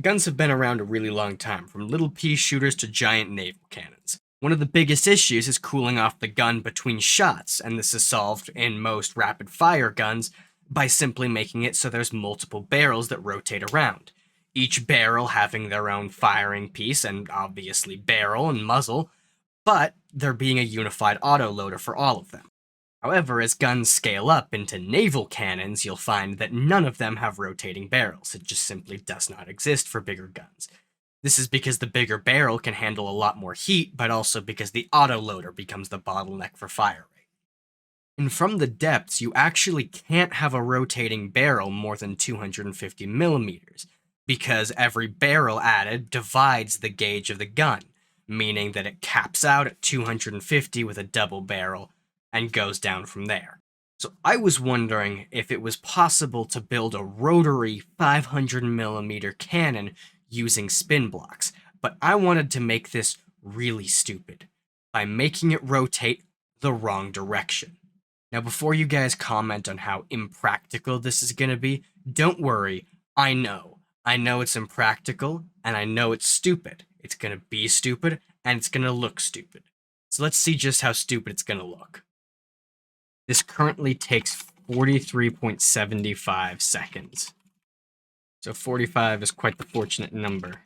Guns have been around a really long time, from little pea shooters to giant naval cannons. One of the biggest issues is cooling off the gun between shots, and this is solved in most rapid fire guns by simply making it so there's multiple barrels that rotate around. Each barrel having their own firing piece and obviously barrel and muzzle, but there being a unified autoloader for all of them. However, as guns scale up into naval cannons, you'll find that none of them have rotating barrels. It just simply does not exist for bigger guns. This is because the bigger barrel can handle a lot more heat, but also because the autoloader becomes the bottleneck for fire rate. And from the depths, you actually can't have a rotating barrel more than 250 millimeters, because every barrel added divides the gauge of the gun, meaning that it caps out at 250 with a double barrel and goes down from there. So I was wondering if it was possible to build a rotary 500 millimeter cannon using spin blocks, but I wanted to make this really stupid by making it rotate the wrong direction. Now, before you guys comment on how impractical this is going to be, don't worry. I know. I know it's impractical, and I know it's stupid. It's going to be stupid, and it's going to look stupid. So let's see just how stupid it's going to look. This currently takes 43.75 seconds. So 45 is quite the fortunate number,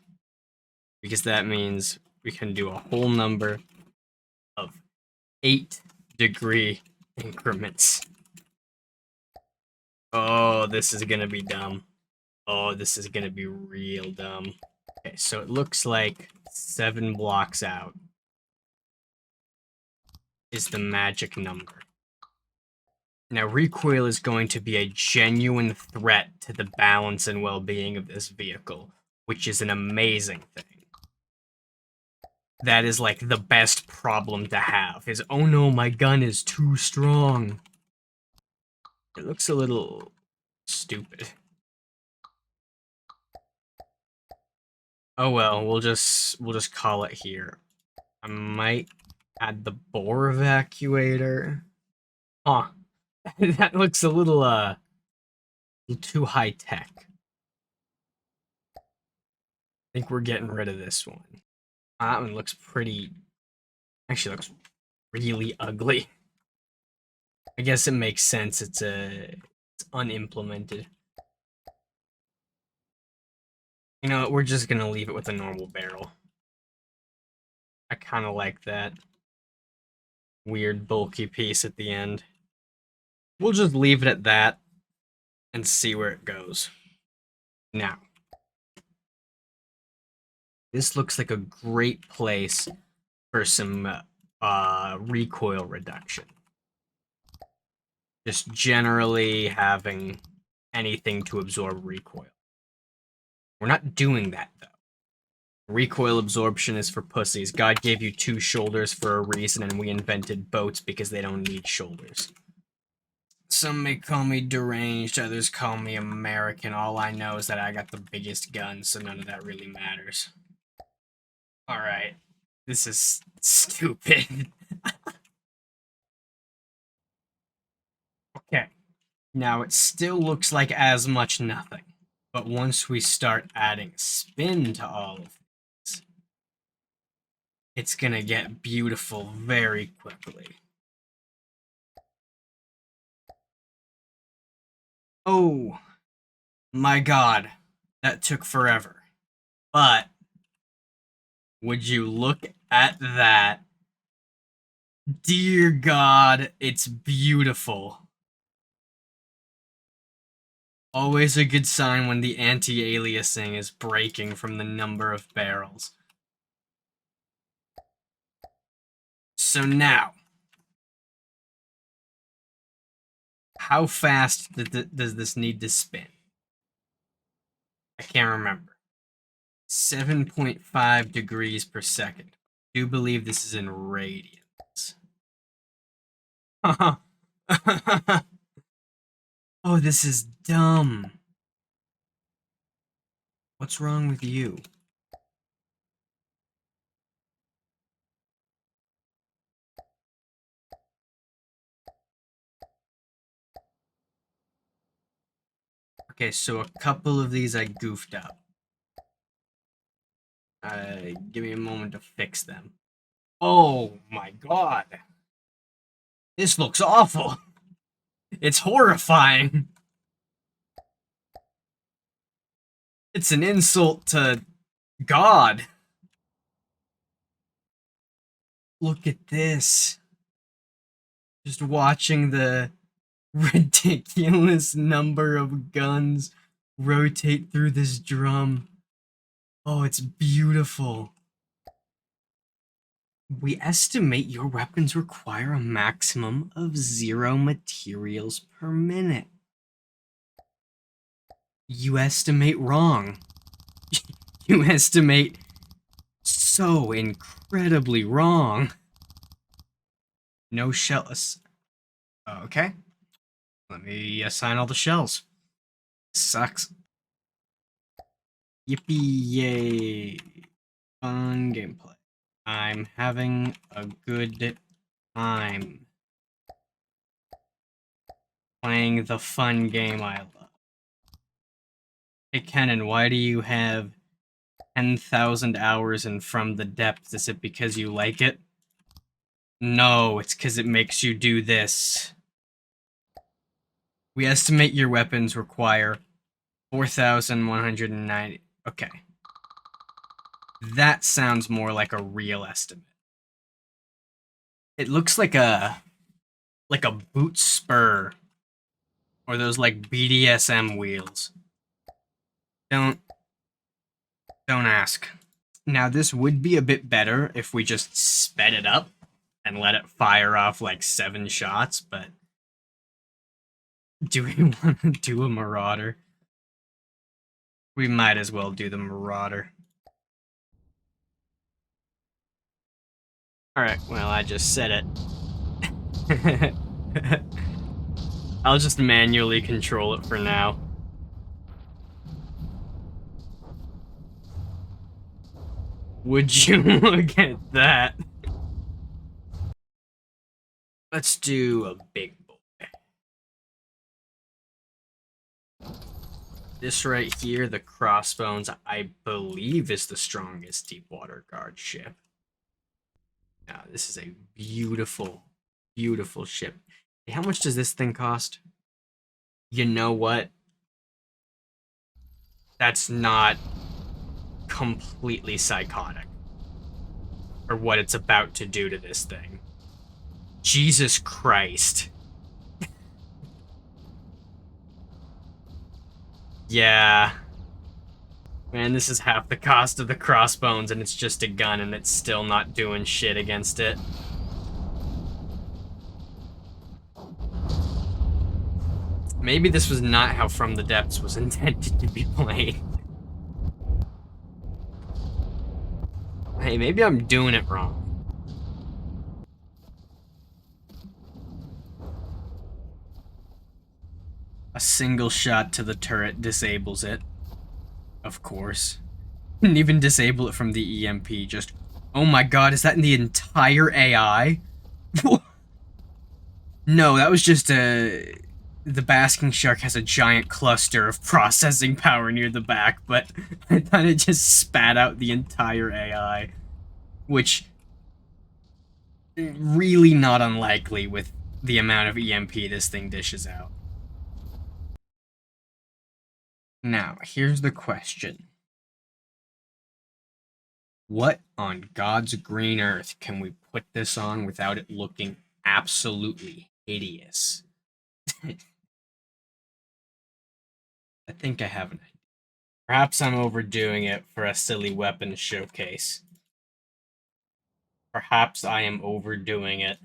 because that means we can do a whole number of 8-degree increments. Oh, this is gonna be dumb. Oh, this is gonna be real dumb. Okay, so it looks like 7 blocks out is the magic number. Now, recoil is going to be a genuine threat to the balance and well-being of this vehicle, which is an amazing thing. That is like the best problem to have, is, oh no, my gun is too strong. It looks a little stupid. Oh well, we'll just call it here. I might add the bore evacuator. Huh. That looks a little too high tech. I think we're getting rid of this one. That one looks pretty. Actually, looks really ugly. I guess it makes sense. It's unimplemented. You know, we're just gonna leave it with a normal barrel. I kind of like that weird bulky piece at the end. We'll just leave it at that and see where it goes. Now, this looks like a great place for some recoil reduction. Just generally having anything to absorb recoil. We're not doing that, though. Recoil absorption is for pussies. God gave you 2 shoulders for a reason, and we invented boats because they don't need shoulders. Some may call me deranged, others call me American. All I know is that I got the biggest gun, so none of that really matters. Alright. This is stupid. Okay. Now, it still looks like as much nothing. But once we start adding spin to all of this, it's gonna get beautiful very quickly. Oh my god, that took forever. But would you look at that? Dear God, it's beautiful. Always a good sign when the anti-aliasing is breaking from the number of barrels. So now, how fast does this need to spin? I can't remember. 7.5 degrees per second. I do believe this is in radians. Oh, this is dumb. What's wrong with you? Okay, so a couple of these I goofed up. Give me a moment to fix them. Oh my god. This looks awful. It's horrifying. It's an insult to God. Look at this. Just watching the ridiculous number of guns rotate through this drum. Oh, it's beautiful. We estimate your weapons require a maximum of 0 materials per minute. You estimate wrong. You estimate so incredibly wrong. No shells. Okay. Let me assign all the shells. Sucks. Yippee yay. Fun gameplay. I'm having a good time playing the fun game I love. Hey Kenan, why do you have 10,000 hours in From the Depths? Is it because you like it? No, it's because it makes you do this. We estimate your weapons require 4,190. Okay. That sounds more like a real estimate. It looks like a boot spur, or those like BDSM wheels. Don't ask. Now this would be a bit better if we just sped it up and let it fire off like 7 shots, but do we want to do a Marauder? We might as well do the Marauder. Alright, well, I just said it. I'll just manually control it for now. Would you look at that? Let's do a big boy. This right here, the Crossbones, I believe is the strongest Deepwater Guard ship. Now, this is a beautiful, beautiful ship. Hey, how much does this thing cost? You know what? That's not completely psychotic for what it's about to do to this thing. Jesus Christ. Yeah. Man, this is half the cost of the Crossbones, and it's just a gun, and it's still not doing shit against it. Maybe this was not how From the Depths was intended to be played. Hey, maybe I'm doing it wrong. A single shot to the turret disables it. Of course. Didn't even disable it from the EMP, just... Oh my god, is that in the entire AI? No, that was just a... The Basking Shark has a giant cluster of processing power near the back, but I thought it just spat out the entire AI. Which... Really not unlikely with the amount of EMP this thing dishes out. Now, here's the question. What on God's green earth can we put this on without it looking absolutely hideous? I think I have an idea. Perhaps I'm overdoing it for a silly weapons showcase. Perhaps I am overdoing it.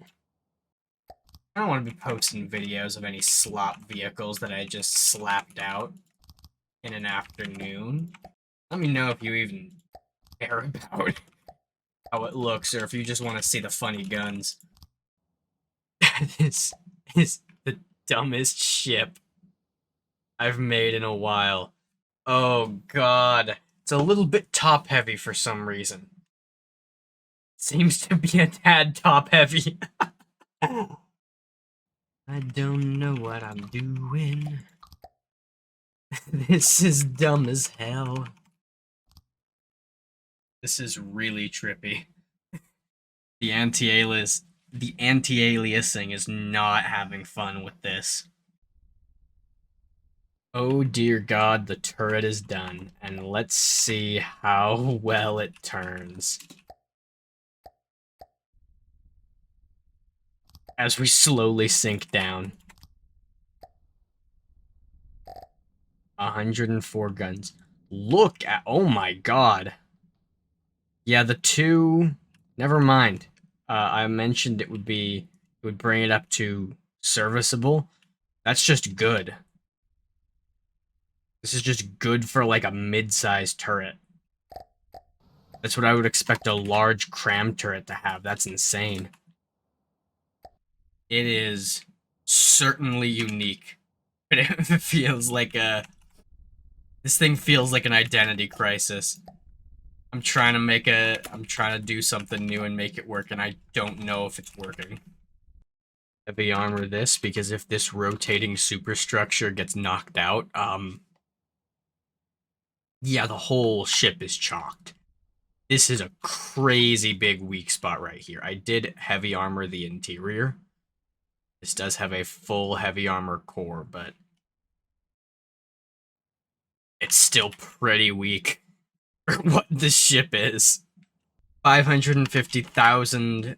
I don't want to be posting videos of any slop vehicles that I just slapped out in an afternoon. Let me know if you even care about how it looks, or if you just want to see the funny guns. This is the dumbest ship I've made in a while. Oh god. It's a little bit top heavy for some reason. Seems to be a tad top heavy. I don't know what I'm doing. This is dumb as hell. This is really trippy. The anti-aliasing is not having fun with this. Oh dear God, the turret is done, and let's see how well it turns. As we slowly sink down. 104 guns. Look at, oh my God. Yeah, the two, never mind. I mentioned it would bring it up to serviceable. That's just good. This is just good for like a mid-sized turret. That's what I would expect a large cram turret to have. That's insane. It is certainly unique. But it feels like a... This thing feels like an identity crisis. I'm trying to do something new and make it work, and I don't know if it's working. Heavy armor this, because if this rotating superstructure gets knocked out, yeah, the whole ship is chalked. This is a crazy big weak spot right here. I did heavy armor the interior. This does have a full heavy armor core, but it's still pretty weak for what this ship is. 550,000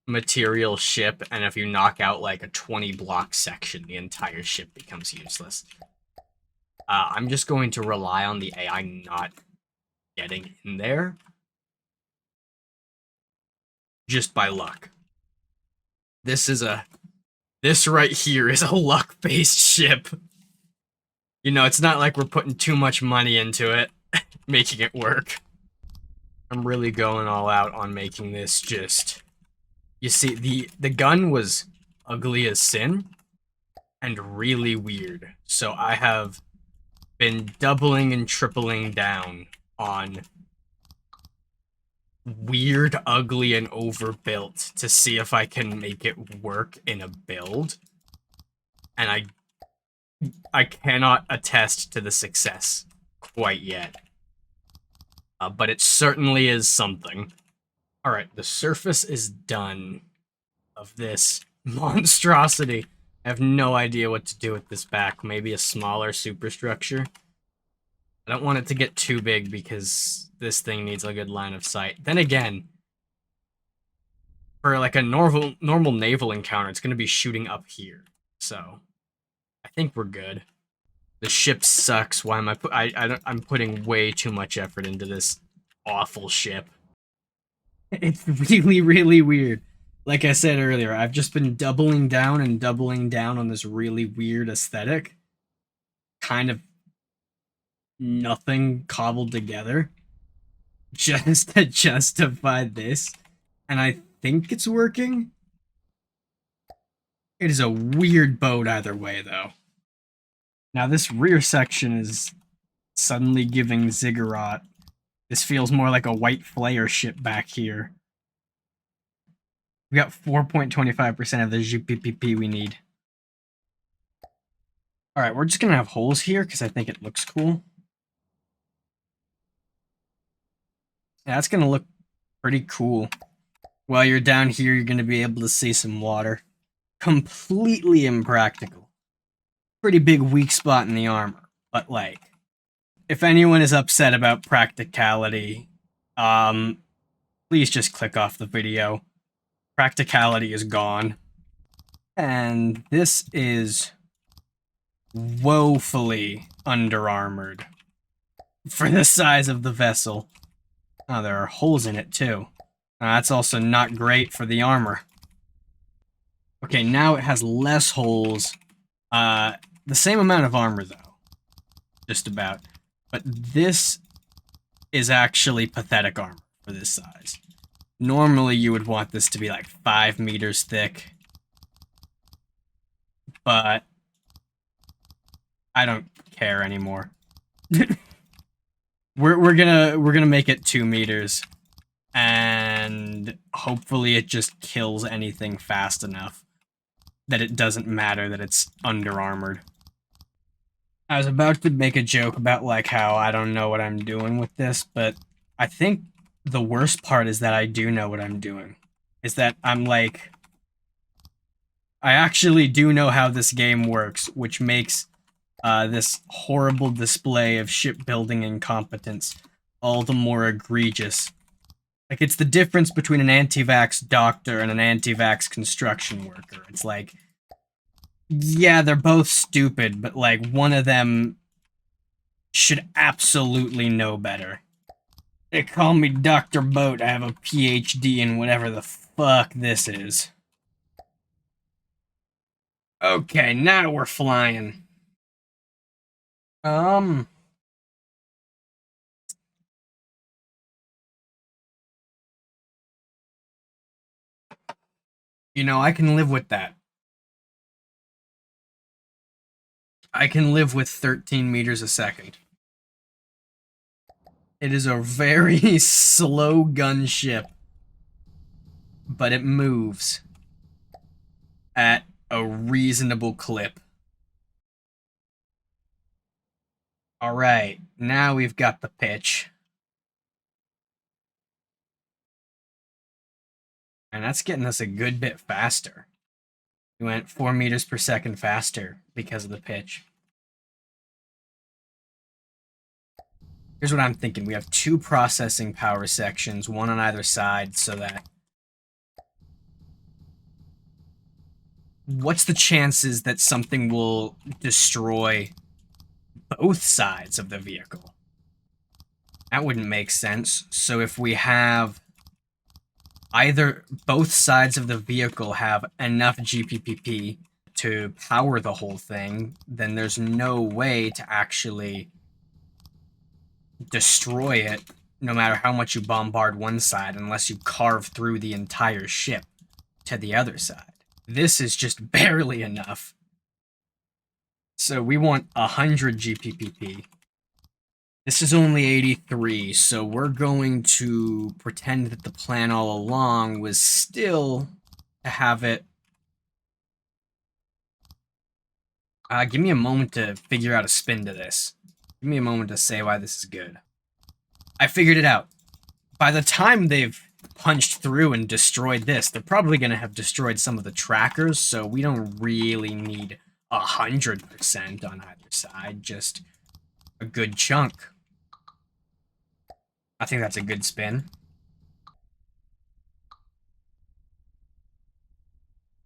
material ship, and if you knock out like a 20 block section, the entire ship becomes useless. I'm just going to rely on the AI not getting in there. Just by luck. This right here is a luck-based ship. You know, it's not like we're putting too much money into it, making it work. I'm really going all out on making this just... You see, the gun was ugly as sin and really weird. So I have been doubling and tripling down on weird, ugly, and overbuilt to see if I can make it work in a build. And I cannot attest to the success quite yet. But it certainly is something. Alright, the surface is done of this monstrosity. I have no idea what to do with this back. Maybe a smaller superstructure. I don't want it to get too big because this thing needs a good line of sight. Then again, for like a normal naval encounter, it's going to be shooting up here. So, I think we're good. The ship sucks. Why am I'm putting way too much effort into this awful ship. It's really, really weird. Like I said earlier, I've just been doubling down and doubling down on this really weird aesthetic. Kind of nothing cobbled together. Just to justify this. And I think it's working. It is a weird boat either way, though. Now, this rear section is suddenly giving ziggurat. This feels more like a white flare ship back here. We got 4.25% of the GPPP we need. Alright, we're just gonna have holes here because I think it looks cool. Yeah, that's gonna look pretty cool. While you're down here, you're gonna be able to see some water. Completely impractical. Pretty big weak spot in the armor, but like, if anyone is upset about practicality, please just click off the video. Practicality is gone. And this is woefully under-armored for the size of the vessel. Oh, there are holes in it too. That's also not great for the armor. Okay, now it has less holes. The same amount of armor though. Just about. But this is actually pathetic armor for this size. Normally, you would want this to be like 5 meters thick. But I don't care anymore. we're gonna make it 2 meters. And hopefully it just kills anything fast enough that it doesn't matter that it's under-armored. I was about to make a joke about like how I don't know what I'm doing with this, but I think the worst part is that I do know what I'm doing. Is that I'm like, I actually do know how this game works, which makes this horrible display of shipbuilding incompetence all the more egregious. Like, it's the difference between an anti-vax doctor and an anti-vax construction worker. It's like, yeah, they're both stupid, but like, one of them should absolutely know better. They call me Dr. Boat. I have a PhD in whatever the fuck this is. Okay, now we're flying. Um, I can live with that. I can live with 13 meters a second. It is a very slow gunship, but it moves at a reasonable clip. All right, now we've got the pitch. And that's getting us a good bit faster. We went 4 meters per second faster because of the pitch. Here's what I'm thinking. We have 2 processing power sections, one on either side, so that... What's the chances that something will destroy both sides of the vehicle? That wouldn't make sense. So if we have either both sides of the vehicle have enough GPPP to power the whole thing, then there's no way to actually destroy it, no matter how much you bombard one side, unless you carve through the entire ship to the other side. This is just barely enough. So we want 100 GPPP. This is only 83, so we're going to pretend that the plan all along was still to have it... give me a moment to figure out a spin to this. Give me a moment to say why this is good. I figured it out. By the time they've punched through and destroyed this, they're probably going to have destroyed some of the trackers, so we don't really need 100% on either side, just a good chunk. I think that's a good spin.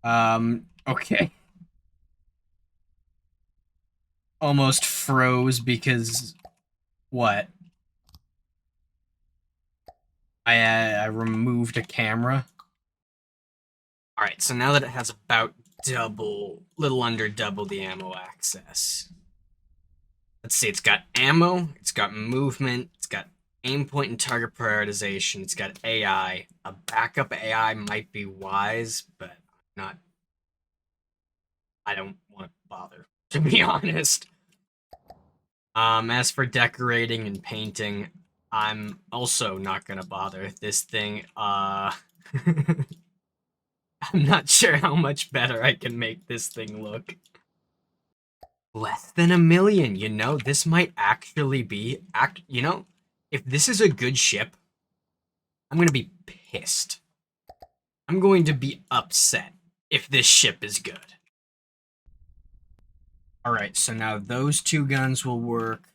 Okay. Almost froze because... What? I removed a camera. Alright, so now that it has about little under double the ammo access. Let's see, it's got ammo, it's got movement, it's got aim point and target prioritization, it's got AI. A backup AI might be wise, but I don't want to bother, to be honest. As for decorating and painting, I'm also not gonna bother. This thing, I'm not sure how much better I can make this thing look. Less than 1 million, this might actually be, if this is a good ship, I'm gonna be pissed. I'm going to be upset if this ship is good. Alright, so now those 2 guns will work,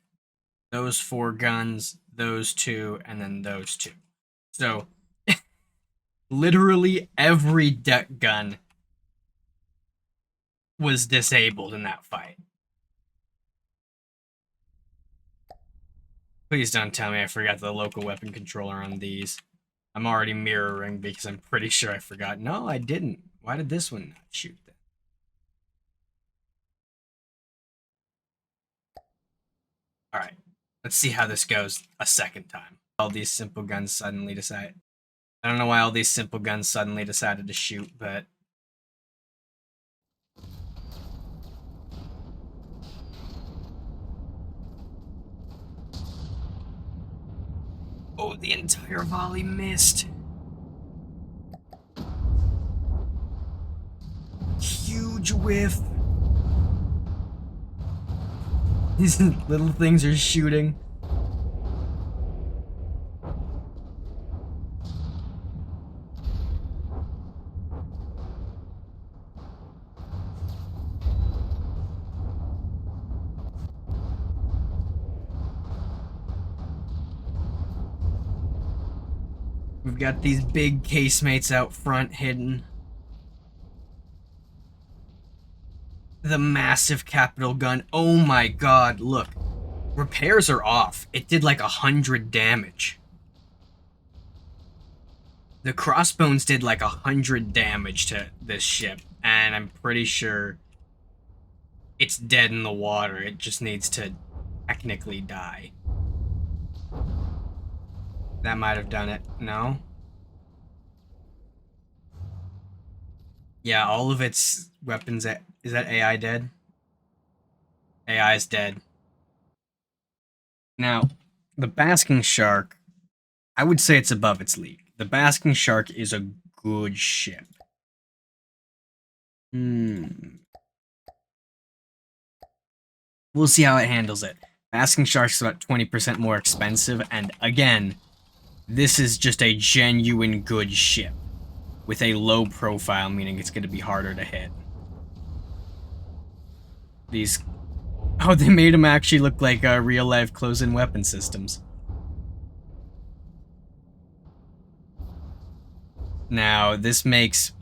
those 4 guns, those 2, and then those 2. So, literally every deck gun was disabled in that fight. Please don't tell me I forgot the local weapon controller on these. I'm already mirroring because I'm pretty sure I forgot. No, I didn't. Why did this one not shoot then? Alright, let's see how this goes a second time. All these simple guns suddenly decide... I don't know why all these simple guns suddenly decided to shoot, but... Oh, the entire volley missed. Huge whiff. These little things are shooting. We've got these big casemates out front hidden. The massive capital gun. Oh my god, look. Repairs are off. It did like 100 damage. The crossbones did like 100 damage to this ship, and I'm pretty sure it's dead in the water. It just needs to technically die. That might have done it. No? Yeah, all of its weapons. Is that AI dead? AI is dead. Now, the Basking Shark, I would say it's above its league. The Basking Shark is a good ship. We'll see how it handles it. Basking Shark's about 20% more expensive, and again, this is just a genuine good ship. With a low profile, meaning it's going to be harder to hit. These... Oh, they made them actually look like real-life close-in weapon systems. Now, this makes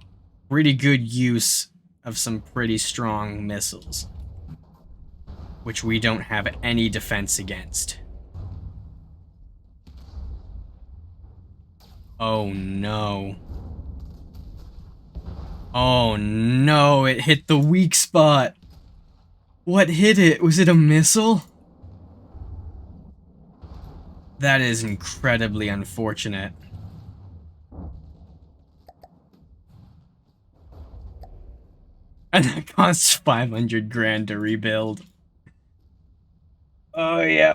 pretty good use of some pretty strong missiles, which we don't have any defense against. Oh no. Oh no, it hit the weak spot. What hit it? Was it a missile? That is incredibly unfortunate. And that costs 500 grand to rebuild. Oh, yeah.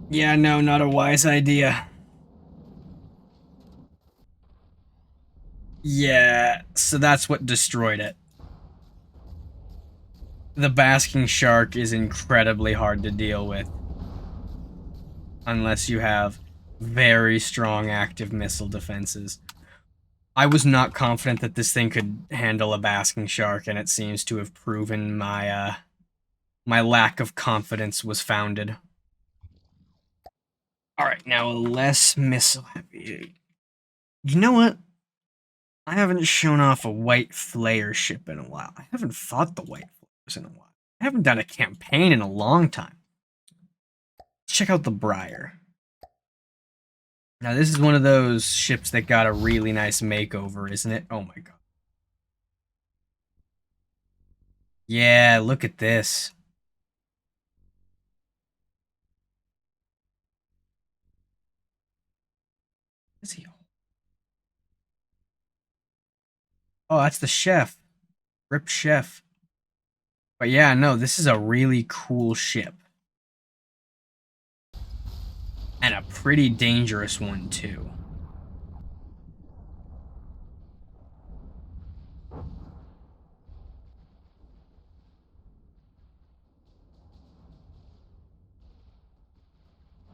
Yeah, no, not a wise idea. Yeah, so that's what destroyed it. The Basking Shark is incredibly hard to deal with. Unless you have very strong active missile defenses. I was not confident that this thing could handle a Basking Shark, and it seems to have proven my my lack of confidence was founded. Alright, now less missile heavy. You know what? I haven't shown off a white flare ship in a while. I haven't fought the white flares in a while. I haven't done a campaign in a long time. Let's check out the Briar. Now, this is one of those ships that got a really nice makeover, isn't it? Oh my god. Yeah, look at this. What is he? Oh, that's the chef. Rip Chef. But yeah, no, this is a really cool ship. And a pretty dangerous one, too.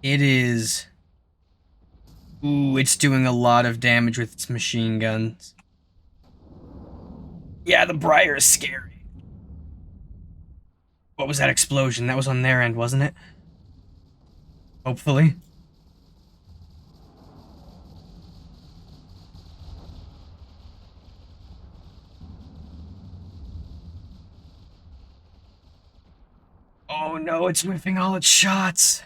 It is... Ooh, it's doing a lot of damage with its machine guns. Yeah, the Briar is scary. What was that explosion? That was on their end, wasn't it? Hopefully. Oh no, it's whiffing all its shots.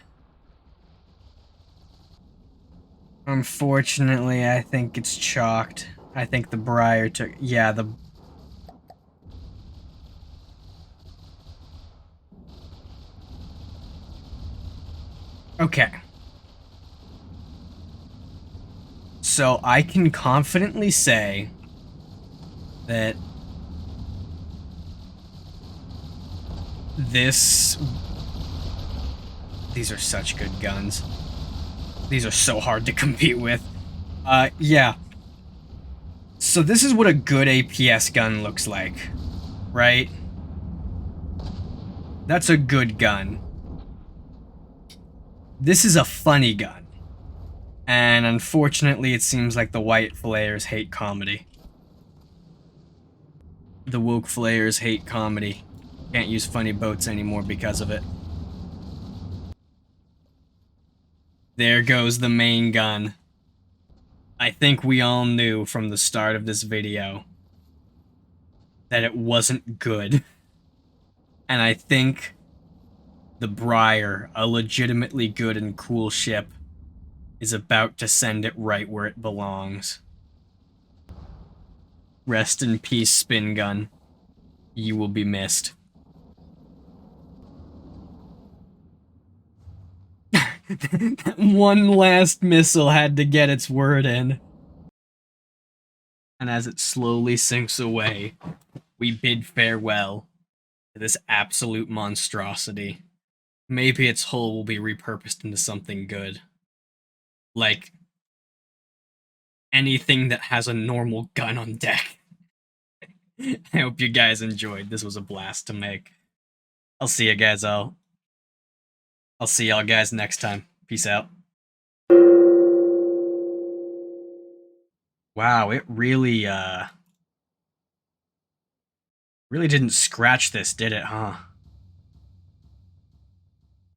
Unfortunately, I think it's chalked. I think the Briar took... Yeah, the... Okay. So I can confidently say that these are such good guns. These are so hard to compete with. Yeah. So this is what a good APS gun looks like, right? That's a good gun. This is a funny gun. And unfortunately, it seems like the white flares hate comedy. The woke flares hate comedy. Can't use funny boats anymore because of it. There goes the main gun. I think we all knew from the start of this video that it wasn't good. And I think the Briar, a legitimately good and cool ship, is about to send it right where it belongs. Rest in peace, spin gun. You will be missed. One last missile had to get its word in. And as it slowly sinks away, we bid farewell to this absolute monstrosity. Maybe its hull will be repurposed into something good. Like anything that has a normal gun on deck. I hope you guys enjoyed. This was a blast to make. I'll see you guys all. I'll see y'all guys next time. Peace out. Wow, it really didn't scratch this, did it, huh?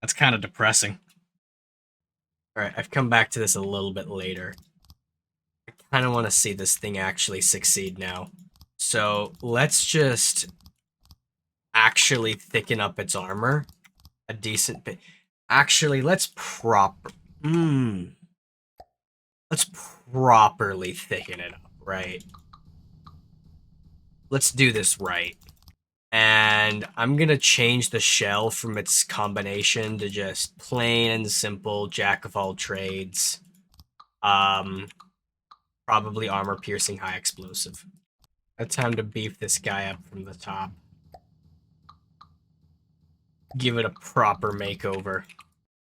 That's kind of depressing. Alright, I've come back to this a little bit later. I kind of want to see this thing actually succeed now. So, let's just actually thicken up its armor a decent bit. Actually, let's properly thicken it up, right? Let's do this right. And I'm gonna change the shell from its combination to just plain and simple jack of all trades. Probably armor piercing, high explosive. It's time to beef this guy up from the top. Give it a proper makeover.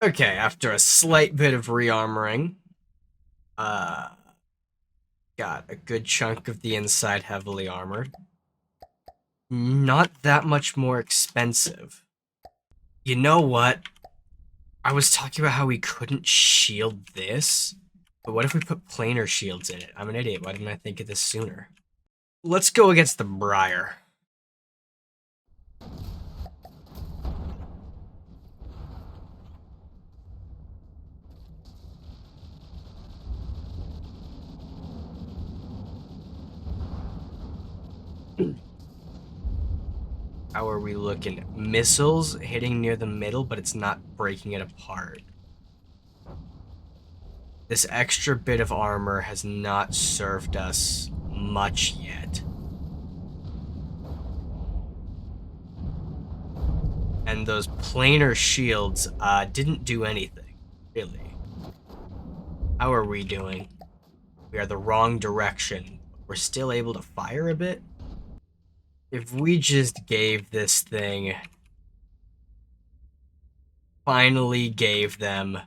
Okay, after a slight bit of rearmoring, got a good chunk of the inside heavily armored. Not that much more expensive. You know what? I was talking about how we couldn't shield this, but what if we put planar shields in it? I'm an idiot. Why didn't I think of this sooner? Let's go against the Briar. How are we looking? Missiles hitting near the middle, but it's not breaking it apart. This extra bit of armor has not served us much yet. And those planar shields didn't do anything, really. How are we doing? We are the wrong direction. We're still able to fire a bit? If we just gave this thing... Finally gave them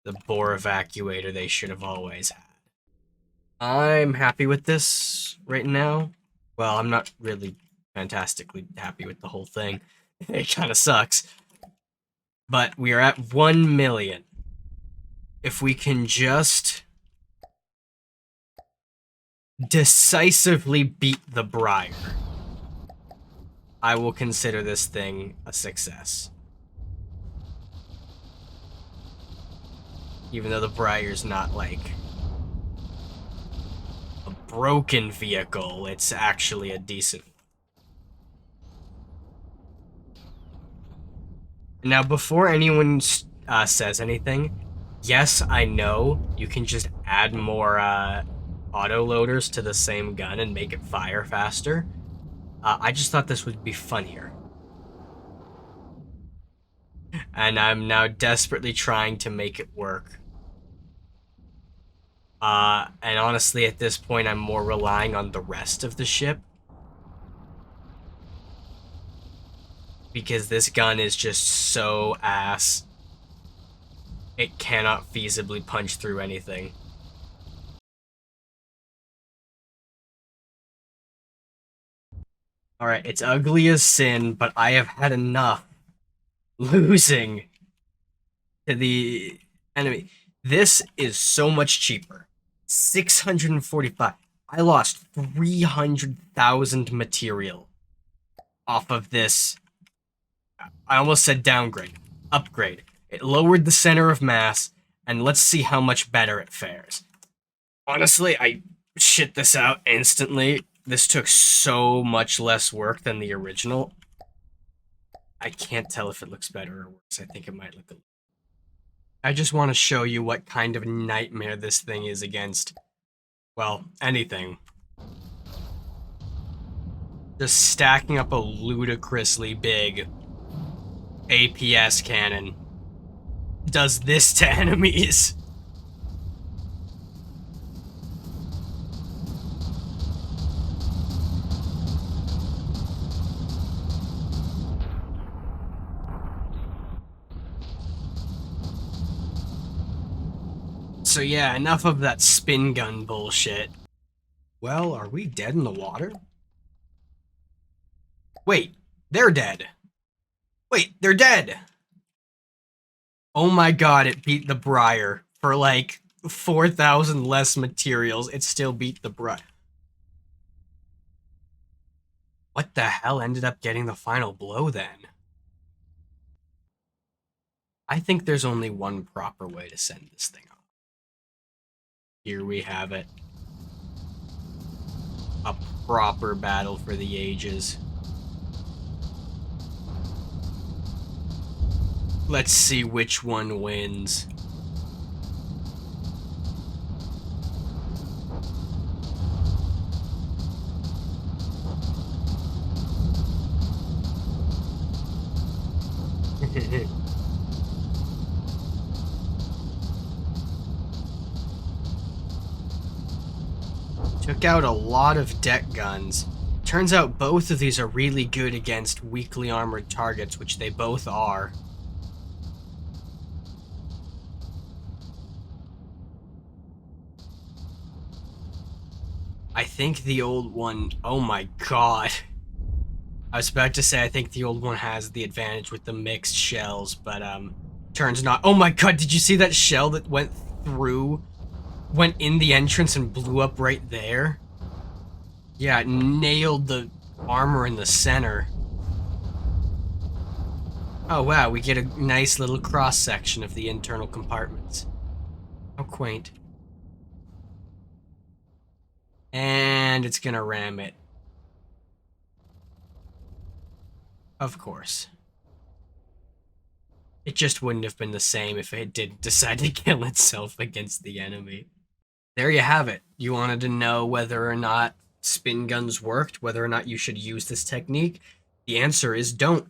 the bore evacuator they should have always had. I'm happy with this right now. Well, I'm not really fantastically happy with the whole thing. It kind of sucks. But we are at 1 million. If we can just decisively beat the Briar, I will consider this thing a success. Even though the Briar's not like a broken vehicle, it's actually a decent one. Now, before anyone says anything, yes, I know you can just add more autoloaders to the same gun and make it fire faster. I just thought this would be funnier. And I'm now desperately trying to make it work. And honestly, at this point, I'm more relying on the rest of the ship. Because this gun is just so ass. It cannot feasibly punch through anything. Alright, it's ugly as sin, but I have had enough losing to the enemy. This is so much cheaper. 645. I lost 300,000 material off of this. I almost said downgrade. Upgrade. It lowered the center of mass, and let's see how much better it fares. Honestly, I shit this out instantly. This took so much less work than the original. I can't tell if it looks better or worse. I think it might look a... I just want to show you what kind of nightmare this thing is against, well, anything. Just stacking up a ludicrously big APS cannon does this to enemies. So yeah, enough of that spin gun bullshit. Well, are we dead in the water? Wait, they're dead. Wait, they're dead! Oh my god, it beat the Briar. For like 4,000 less materials, it still beat the Briar. What the hell ended up getting the final blow then? I think there's only one proper way to send this thing off. Here we have it. A proper battle for the ages. Let's see which one wins. Took out a lot of deck guns. Turns out both of these are really good against weakly armored targets, which they both are. I think the old one... Oh my god. I was about to say I think the old one has the advantage with the mixed shells, but turns not. Oh my god, did you see that shell that went through, went in the entrance and blew up right there? Yeah, it nailed the armor in the center. Oh wow, we get a nice little cross section of the internal compartments. How quaint. And it's gonna ram it. Of course. It just wouldn't have been the same if it didn't decide to kill itself against the enemy. There you have it. You wanted to know whether or not spin guns worked, whether or not you should use this technique? The answer is don't.